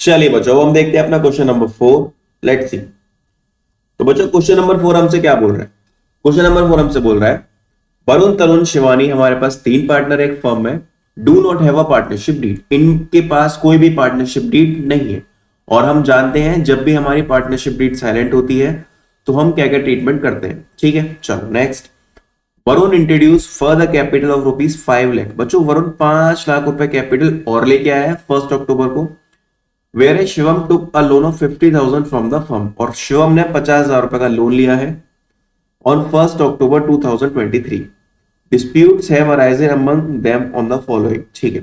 चलिए बच्चों, अब हम देखते हैं अपना क्वेश्चन नंबर 4। Let's see. तो बच्चों, क्वेश्चन नंबर 4 हमसे क्या बोल रहा है? क्वेश्चन नंबर 4 हमसे बोल रहा है, वरुण, तरुण, शिवानी, हमारे पास 3 पार्टनर एक फर्म में, do not have a partnership deed. इनके पास कोई भी पार्टनरशिप डीड नहीं है। और हम जानते हैं जब भी हमारी पार्टनरशिप डीड साइलेंट होती है तो हम क्या क्या ट्रीटमेंट करते हैं। ठीक है, चलो next. Varun introduce further capital of ₹5 lakh. बच्चों, वरुण 5 लाख रुपए कैपिटल और लेके आया है 1 अक्टूबर को। Where Shivam took a loan of 50,000 from the firm. और शिवम ने 50,000 रुपए का लोन लिया है ऑन 1 अक्टूबर 2023। Disputes have arisen among them on the following. ठीक है,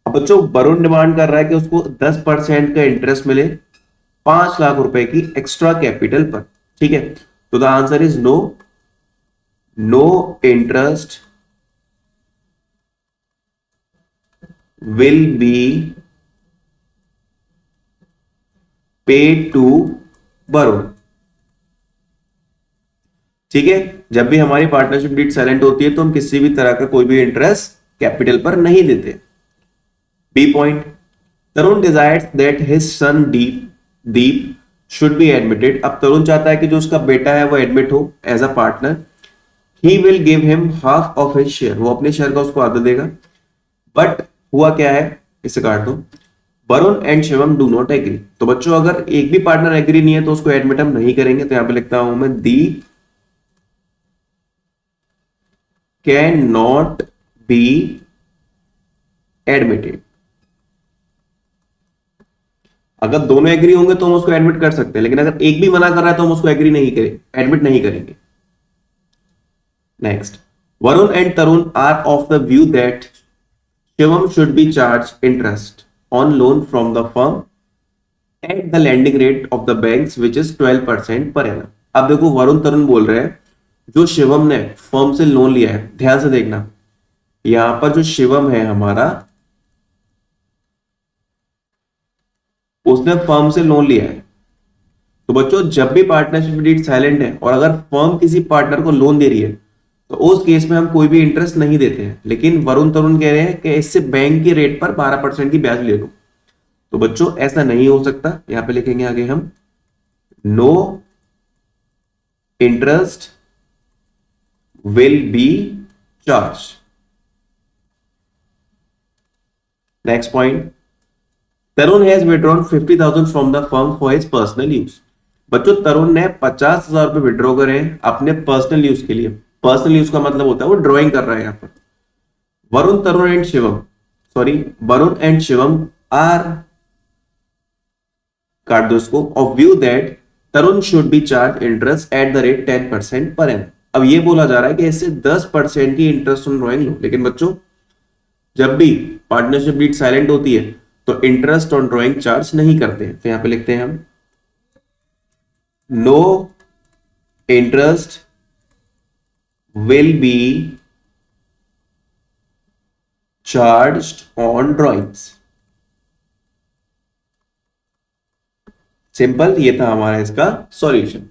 अब बच्चों वरुण डिमांड कर रहा है कि उसको 10% का इंटरेस्ट मिले 5 लाख रुपए की एक्स्ट्रा कैपिटल पर। ठीक है, तो the answer is no. No interest will be paid to Varun. ठीक है, जब भी हमारी पार्टनरशिप डीड साइलेंट होती है तो हम किसी भी तरह का कोई भी इंटरेस्ट कैपिटल पर नहीं देते। B point, Tarun desires that his son Deep Deep should be admitted. अब तरुण चाहता है कि जो उसका बेटा है वो एडमिट हो as a partner. He will give him half of his share. वो अपने शेयर का उसको आधा देगा। बट हुआ क्या है, इसे काट दो। Varun and Shivam do not agree. तो बच्चों, अगर एक भी पार्टनर एग्री नहीं है तो उसको एडमिट हम नहीं करेंगे। तो यहां पे लिखता हूं मैं, दीप कैन नॉट बी एडमिटेड। अगर दोनों एग्री होंगे तो हम उसको एडमिट कर सकते हैं, लेकिन अगर एक भी मना कर रहा है तो हम उसको एग्री नहीं करेंगे, एडमिट नहीं करेंगे। Next, Varun and Tarun are of the view that Shivam should be charge interest on loan from the firm at the lending rate of the banks which is 12% per annum. अब देखो, वरुण तरुण बोल रहे हैं जो शिवम ने फर्म से लोन लिया है, ध्यान से देखना, यहां पर जो शिवम है हमारा, उसने फर्म से लोन लिया है। तो बच्चों, जब भी पार्टनरशिप डीड साइलेंट है और अगर फर्म किसी पार्टनर को लोन दे रही है तो उस केस में हम कोई भी इंटरेस्ट नहीं देते हैं। लेकिन वरुण तरुण कह रहे हैं कि इससे बैंक की रेट पर 12% की ब्याज ले लो। तो बच्चों, ऐसा नहीं हो सकता। यहां पे लिखेंगे आगे हम, no interest will be charge. Next point, Tarun has withdrawn 50,000 from the firm for his personal use. बच्चों, तरुण ने 50,000 रुपए विड्रॉ करे हैं अपने पर्सनल यूज के लिए। पर्सनल यूज का मतलब होता है वो ड्रॉइंग कर रहा है यहां पर। Varun Tarun and Shivam, sorry, Varun and Shivam are, काट दो इसको, of view that Tarun should be charge interest at the rate 10% पर एनम। अब ये बोला जा रहा है कि इससे 10% की इंटरेस्ट ऑन ड्रॉइंग लो। लेकिन बच्चों, जब भी पार्टनरशिप डीड साइलेंट होती है तो इंटरेस्ट ऑन ड्रॉइंग चार्ज नहीं करते हैं। तो यहां पे लिखते हैं हम, no interest will be charged on drawings. Simple, ये था हमारा इसका सॉल्यूशन।